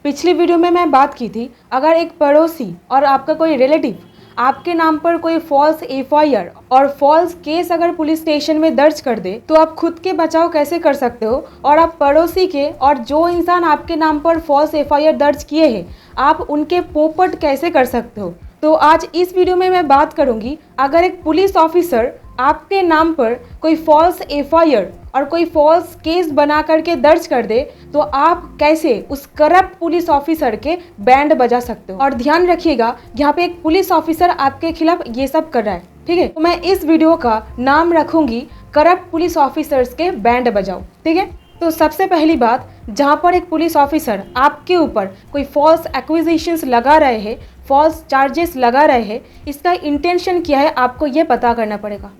पिछली वीडियो में मैं बात की थी, अगर एक पड़ोसी और आपका कोई रिलेटिव आपके नाम पर कोई फॉल्स एफआईआर और फॉल्स केस अगर पुलिस स्टेशन में दर्ज कर दे तो आप खुद के बचाव कैसे कर सकते हो और आप पड़ोसी के और जो इंसान आपके नाम पर फॉल्स एफआईआर दर्ज किए हैं आप उनके पोपट कैसे कर सकते हो। तो आज इस वीडियो में मैं बात करूंगी, अगर एक पुलिस ऑफिसर आपके नाम पर कोई फॉल्स एफआईआर और कोई फॉल्स केस बना करके दर्ज कर दे तो आप कैसे उस करप्ट पुलिस ऑफिसर के बैंड बजा सकते हो। और ध्यान रखिएगा, यहाँ पे एक पुलिस ऑफिसर आपके खिलाफ ये सब कर रहा है, ठीक है। तो मैं इस वीडियो का नाम रखूंगी करप्ट पुलिस ऑफिसर्स के बैंड बजाओ, ठीक है। तो सबसे पहली बात, जहाँ पर एक पुलिस ऑफिसर आपके ऊपर कोई फॉल्स एक्विजिशंस लगा रहे हैं, फॉल्स चार्जेस लगा रहे हैं, इसका इंटेंशन क्या है आपको ये पता करना पड़ेगा।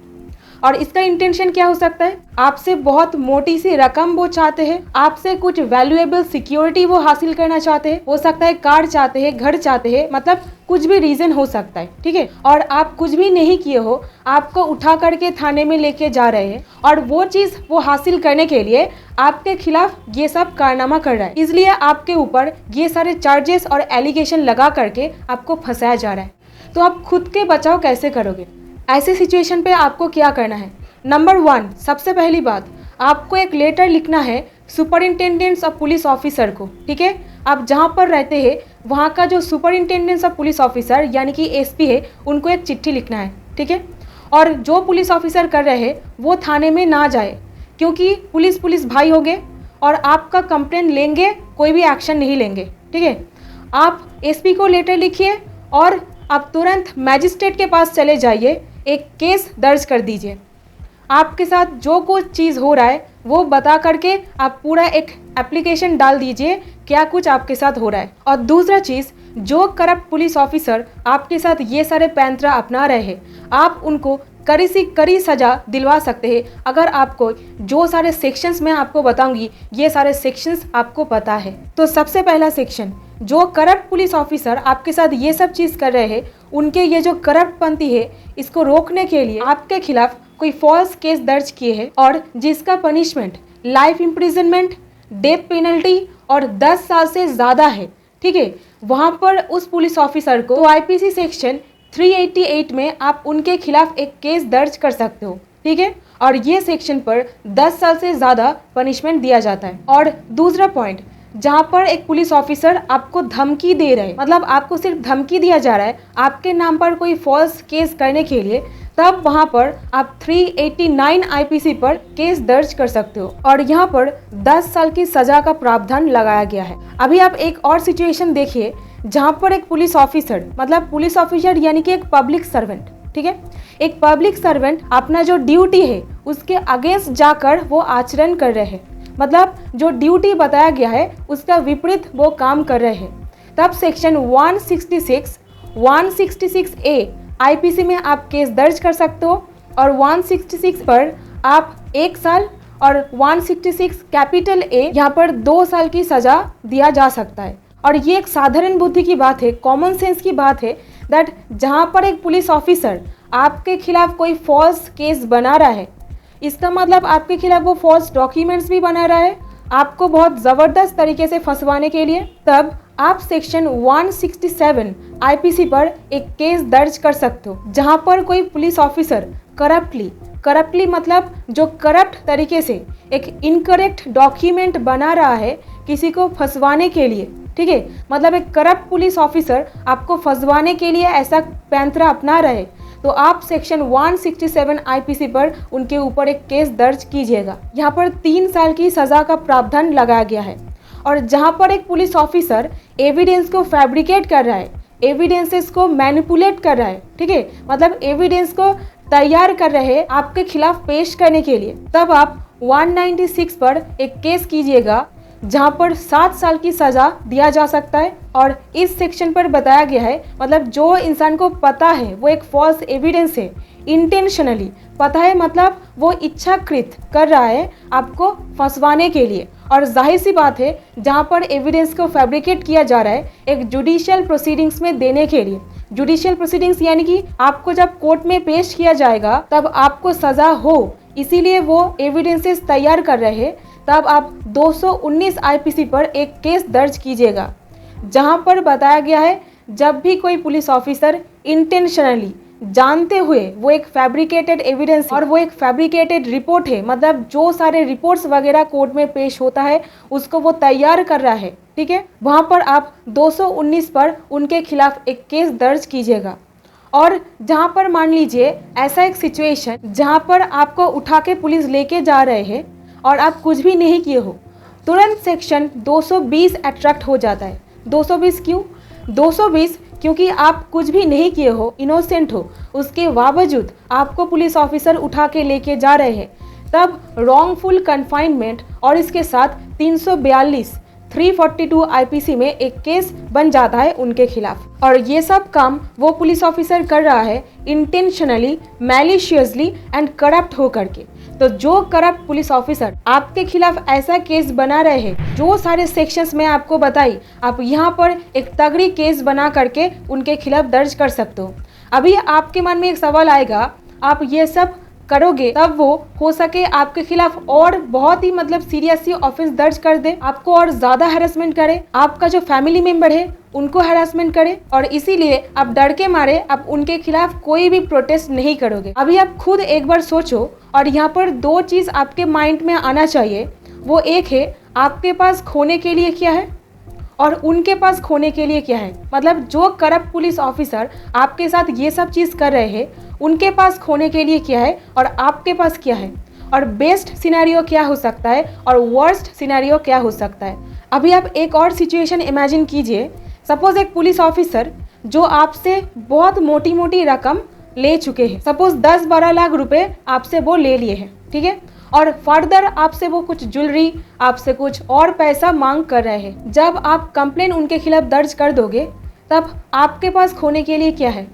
और इसका इंटेंशन क्या हो सकता है, आपसे बहुत मोटी सी रकम वो चाहते हैं, आपसे कुछ वैल्यूएबल सिक्योरिटी वो हासिल करना चाहते हैं, हो सकता है कार चाहते हैं, घर चाहते हैं, मतलब कुछ भी रीजन हो सकता है, ठीक है। और आप कुछ भी नहीं किए हो, आपको उठा करके थाने में लेके जा रहे हैं और वो चीज़ वो हासिल करने के लिए आपके खिलाफ ये सब कारनामा कर रहा है, इसलिए आपके ऊपर ये सारे चार्जेस और एलिगेशन लगा करके आपको फंसाया जा रहा है। तो आप खुद के बचाव कैसे करोगे ऐसे सिचुएशन पे? आपको क्या करना है, नंबर 1, सबसे पहली बात, आपको एक लेटर लिखना है सुपरिंटेंडेंट्स ऑफ पुलिस ऑफिसर को, ठीक है। आप जहाँ पर रहते हैं वहाँ का जो सुपरिंटेंडेंट्स ऑफ पुलिस ऑफिसर यानी कि एसपी है, उनको एक चिट्ठी लिखना है, ठीक है। और जो पुलिस ऑफिसर कर रहे हैं वो थाने में ना जाए, क्योंकि पुलिस भाई होंगे और आपका कंप्लेंट लेंगे, कोई भी एक्शन नहीं लेंगे, ठीक है। आप एसपी को लेटर लिखिए और आप तुरंत मैजिस्ट्रेट के पास चले जाइए, एक केस दर्ज कर दीजिए। आपके साथ जो कुछ चीज़ हो रहा है वो बता करके आप पूरा एक एप्लीकेशन डाल दीजिए क्या कुछ आपके साथ हो रहा है। और दूसरा चीज़, जो करप्ट पुलिस ऑफिसर आपके साथ ये सारे पैंतरा अपना रहे हैं, आप उनको कड़ी से कड़ी सज़ा दिलवा सकते हैं अगर आपको जो सारे सेक्शंस मैं आपको बताऊंगी ये सारे सेक्शंस आपको पता है। तो सबसे पहला सेक्शन, जो करप्ट पुलिस ऑफिसर आपके साथ ये सब चीज़ कर रहे हैं उनके ये जो करप्टपंथी है इसको रोकने के लिए आपके खिलाफ कोई फॉल्स केस दर्ज किए हैं और जिसका punishment life imprisonment, death penalty और 10 साल से ज़्यादा है, ठीक है। वहाँ पर उस पुलिस ऑफिसर को आईपीसी सेक्शन 388 में आप उनके खिलाफ एक केस दर्ज कर सकते हो, ठीक है। और ये सेक्शन पर 10 साल से ज़्यादा पनिशमेंट दिया जाता है। और दूसरा पॉइंट, जहाँ पर एक पुलिस ऑफिसर आपको धमकी दे रहे हैं, मतलब आपको सिर्फ धमकी दिया जा रहा है आपके नाम पर कोई फॉल्स केस करने के लिए, तब वहाँ पर आप 389 आईपीसी पर केस दर्ज कर सकते हो और यहाँ पर 10 साल की सजा का प्रावधान लगाया गया है। अभी आप एक और सिचुएशन देखिए, जहाँ पर एक पुलिस ऑफिसर, मतलब पुलिस ऑफिसर यानी कि एक पब्लिक सर्वेंट, ठीक है, एक पब्लिक सर्वेंट अपना जो ड्यूटी है उसके अगेंस्ट जाकर वो आचरण कर रहे हैं, मतलब जो ड्यूटी बताया गया है उसका विपरीत वो काम कर रहे हैं, तब सेक्शन 166A आईपीसी में आप केस दर्ज कर सकते हो। और 166 पर आप 1 साल और 166 कैपिटल A यहाँ पर 2 साल की सजा दिया जा सकता है। और ये एक साधारण बुद्धि की बात है, कॉमन सेंस की बात है, दैट जहाँ पर एक पुलिस ऑफिसर आपके खिलाफ कोई फॉल्स केस बना रहा है, इसका मतलब आपके खिलाफ वो फॉल्स डॉक्यूमेंट्स भी बना रहा है आपको बहुत ज़बरदस्त तरीके से फंसवाने के लिए, तब आप सेक्शन 167 आईपीसी पर एक केस दर्ज कर सकते हो, जहां पर कोई पुलिस ऑफिसर करप्टली मतलब जो करप्ट तरीके से एक इनकरेक्ट डॉक्यूमेंट बना रहा है किसी को फंसवाने के लिए, ठीक है। मतलब एक करप्ट पुलिस ऑफिसर आपको फंसवाने के लिए ऐसा पैंतरा अपना रहे तो आप सेक्शन 167 आईपीसी पर उनके ऊपर एक केस दर्ज कीजिएगा। यहाँ पर 3 साल की सज़ा का प्रावधान लगाया गया है। और जहाँ पर एक पुलिस ऑफिसर एविडेंस को फैब्रिकेट कर रहा है, एविडेंसेस को मैनिपुलेट कर रहा है, ठीक है, मतलब एविडेंस को तैयार कर रहे हैं आपके खिलाफ पेश करने के लिए, तब आप 196 पर एक केस कीजिएगा जहाँ पर 7 साल की सज़ा दिया जा सकता है। और इस सेक्शन पर बताया गया है, मतलब जो इंसान को पता है वो एक फॉल्स एविडेंस है, इंटेंशनली पता है, मतलब वो इच्छाकृत कर रहा है आपको फंसवाने के लिए। और जाहिर सी बात है, जहाँ पर एविडेंस को फैब्रिकेट किया जा रहा है एक जुडिशियल प्रोसीडिंग्स में देने के लिए, जुडिशियल प्रोसीडिंग्स यानी कि आपको जब कोर्ट में पेश किया जाएगा तब आपको सज़ा हो, इसीलिए वो एविडेंसेस तैयार कर रहे हैं, तब आप 219 आईपीसी पर एक केस दर्ज कीजिएगा। जहां पर बताया गया है जब भी कोई पुलिस ऑफिसर इंटेंशनली जानते हुए वो एक फैब्रिकेटेड एविडेंस और वो एक फैब्रिकेटेड रिपोर्ट है, मतलब जो सारे रिपोर्ट्स वगैरह कोर्ट में पेश होता है उसको वो तैयार कर रहा है, ठीक है, वहां पर आप 219 पर उनके खिलाफ एक केस दर्ज कीजिएगा। और जहां पर मान लीजिए ऐसा एक सिचुएशन जहां पर आपको उठा के पुलिस लेके जा रहे हैं और आप कुछ भी नहीं किए हो, तुरंत सेक्शन 220 अट्रैक्ट हो जाता है। 220 क्यों? 220 क्योंकि आप कुछ भी नहीं किए हो, इनोसेंट हो, उसके बावजूद आपको पुलिस ऑफिसर उठा के लेके जा रहे हैं, तब रॉन्गफुल कन्फाइनमेंट और इसके साथ 342 342 आईपीसी में एक केस बन जाता है उनके खिलाफ। और ये सब काम वो पुलिस ऑफिसर कर रहा है इंटेंशनली, मैलिशियसली एंड करप्ट होकर के। तो जो करप्ट पुलिस ऑफिसर आपके खिलाफ ऐसा केस बना रहे हैं, जो सारे सेक्शंस में आपको बताई, आप यहाँ पर एक तगड़ी केस बना करके उनके खिलाफ दर्ज कर सकते हो। अभी आपके मन में एक सवाल आएगा, आप ये सब करोगे तब वो हो सके आपके खिलाफ और बहुत ही मतलब सीरियसली ऑफेंस दर्ज कर दे, आपको और ज्यादा हैरेसमेंट करे, आपका जो फैमिली मेंबर है उनको हैरेसमेंट करे, और इसीलिए आप डर के मारे आप उनके खिलाफ कोई भी प्रोटेस्ट नहीं करोगे। अभी आप खुद एक बार सोचो, और यहाँ पर दो चीज आपके माइंड में आना चाहिए। वो एक है आपके पास खोने के लिए क्या है और उनके पास खोने के लिए क्या है। मतलब जो करप्ट पुलिस ऑफिसर आपके साथ ये सब चीज़ कर रहे हैं, उनके पास खोने के लिए क्या है और आपके पास क्या है, और बेस्ट सिनेरियो क्या हो सकता है और वर्स्ट सिनेरियो क्या हो सकता है। अभी आप एक और सिचुएशन इमेजिन कीजिए। सपोज एक पुलिस ऑफिसर जो आपसे बहुत मोटी मोटी रकम ले चुके हैं, सपोज 10-12 लाख रुपए आपसे वो ले लिए हैं, ठीक है, और फर्दर आपसे वो कुछ ज्वेलरी, आपसे कुछ और पैसा मांग कर रहे हैं। जब आप कंप्लेन उनके खिलाफ दर्ज कर दोगे तब आपके पास खोने के लिए क्या है?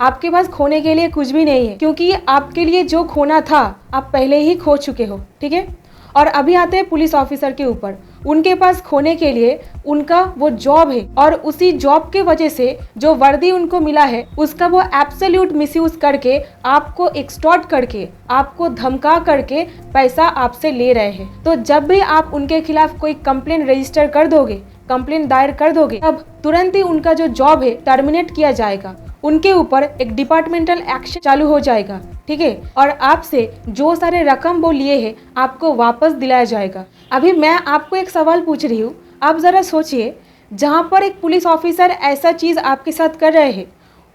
आपके पास खोने के लिए कुछ भी नहीं है, क्योंकि आपके लिए जो खोना था आप पहले ही खो चुके हो, ठीक है। और अभी आते हैं पुलिस ऑफिसर के ऊपर। उनके पास खोने के लिए उनका वो जॉब है, और उसी जॉब के वजह से जो वर्दी उनको मिला है उसका वो एब्सोल्यूट मिसयूज करके, आपको एक्सटॉर्ट करके, आपको धमका करके पैसा आपसे ले रहे हैं। तो जब भी आप उनके खिलाफ कोई कंप्लेन रजिस्टर कर दोगे, कंप्लेन दायर कर दोगे, तब तुरंत ही उनका जो जॉब है टर्मिनेट किया जाएगा, उनके ऊपर एक डिपार्टमेंटल एक्शन चालू हो जाएगा, ठीक है, और आपसे जो सारे रकम वो लिए हैं आपको वापस दिलाया जाएगा। अभी मैं आपको एक सवाल पूछ रही हूँ, आप ज़रा सोचिए, जहाँ पर एक पुलिस ऑफिसर ऐसा चीज़ आपके साथ कर रहे हैं,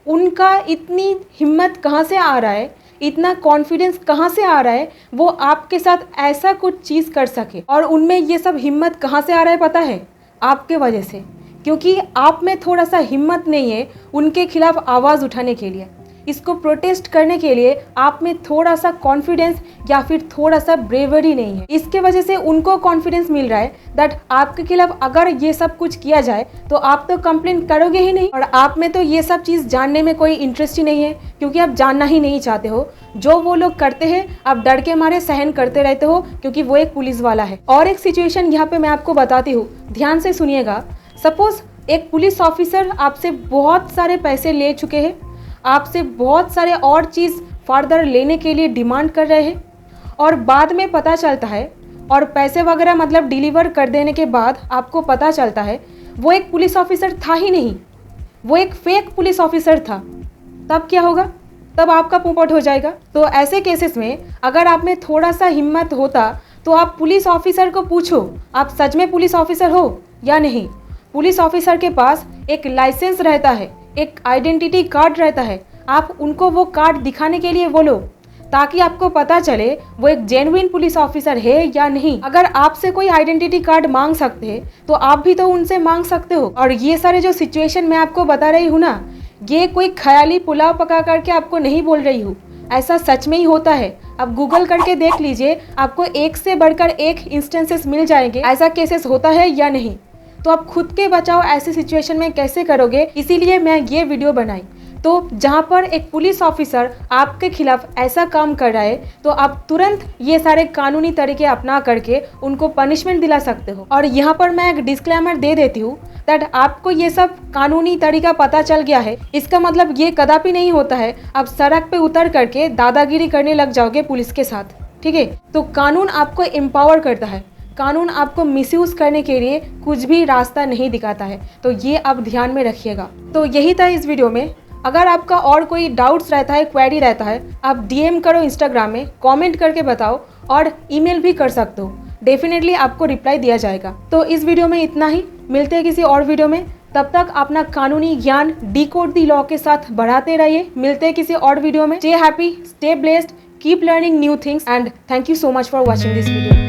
उनका इतनी हिम्मत कहाँ से आ रहा है, इतना कॉन्फिडेंस कहाँ से आ रहा है वो आपके साथ ऐसा कुछ चीज़ कर सके। और उनमें ये सब हिम्मत कहाँ से आ रहा है पता है? आपके वजह से, क्योंकि आप में थोड़ा सा हिम्मत नहीं है उनके खिलाफ आवाज़ उठाने के लिए, इसको प्रोटेस्ट करने के लिए आप में थोड़ा सा कॉन्फिडेंस या फिर थोड़ा सा ब्रेवरी नहीं है। इसके वजह से उनको कॉन्फिडेंस मिल रहा है दैट आपके खिलाफ अगर ये सब कुछ किया जाए तो आप तो कंप्लेंट करोगे ही नहीं, और आप में तो ये सब चीज़ जानने में कोई इंटरेस्ट ही नहीं है, क्योंकि आप जानना ही नहीं चाहते हो। जो वो लोग करते हैं आप डर के मारे सहन करते रहते हो, क्योंकि वो एक पुलिस वाला है। और एक सिचुएशन यहाँ पे मैं आपको बताती हूँ, ध्यान से सुनिएगा। सपोज एक पुलिस ऑफिसर आपसे बहुत सारे पैसे ले चुके हैं, आपसे बहुत सारे और चीज़ फर्दर लेने के लिए डिमांड कर रहे हैं, और बाद में पता चलता है, और पैसे वगैरह मतलब डिलीवर कर देने के बाद आपको पता चलता है वो एक पुलिस ऑफिसर था ही नहीं, वो एक फेक पुलिस ऑफिसर था। तब क्या होगा? तब आपका पोपट हो जाएगा। तो ऐसे केसेस में अगर आप में थोड़ा सा हिम्मत होता तो आप पुलिस ऑफिसर को पूछो, आप सच में पुलिस ऑफिसर हो या नहीं। पुलिस ऑफिसर के पास एक लाइसेंस रहता है, एक आइडेंटिटी कार्ड रहता है, आप उनको वो कार्ड दिखाने के लिए बोलो, ताकि आपको पता चले वो एक जेन्युइन पुलिस ऑफिसर है या नहीं। अगर आपसे कोई आइडेंटिटी कार्ड मांग सकते हैं तो आप भी तो उनसे मांग सकते हो। और ये सारे जो सिचुएशन मैं आपको बता रही हूँ ना, ये कोई ख्याली पुलाव पका करके आपको नहीं बोल रही हूँ, ऐसा सच में ही होता है। आप गूगल करके देख लीजिए, आपको एक से बढ़कर एक इंस्टेंसेस मिल जाएंगे ऐसा केसेस होता है या नहीं। तो आप खुद के बचाव ऐसे सिचुएशन में कैसे करोगे, इसीलिए मैं ये वीडियो बनाई। तो जहाँ पर एक पुलिस ऑफिसर आपके खिलाफ ऐसा काम कर रहा है तो आप तुरंत ये सारे कानूनी तरीके अपना करके उनको पनिशमेंट दिला सकते हो। और यहाँ पर मैं एक डिस्क्लेमर दे देती हूँ दैट आपको ये सब कानूनी तरीका पता चल गया है, इसका मतलब ये कदापि नहीं होता है आप सड़क पे उतर करके दादागिरी करने लग जाओगे पुलिस के साथ, ठीक है। तो कानून आपको एम्पावर करता है, कानून आपको मिसयूज करने के लिए कुछ भी रास्ता नहीं दिखाता है, तो ये आप ध्यान में रखिएगा। तो यही था इस वीडियो में। अगर आपका और कोई डाउट्स रहता है, क्वेरी रहता है, आप DM करो इंस्टाग्राम में, कमेंट करके बताओ और ईमेल भी कर सकते हो। डेफिनेटली आपको रिप्लाई दिया जाएगा। तो इस वीडियो में इतना ही, मिलते हैं किसी और वीडियो में। तब तक अपना कानूनी ज्ञान डिकोड द लॉ के साथ बढ़ाते रहिए। मिलते हैं किसी और वीडियो में। Stay happy, stay blessed, keep learning new things and thank you so much for watching this video.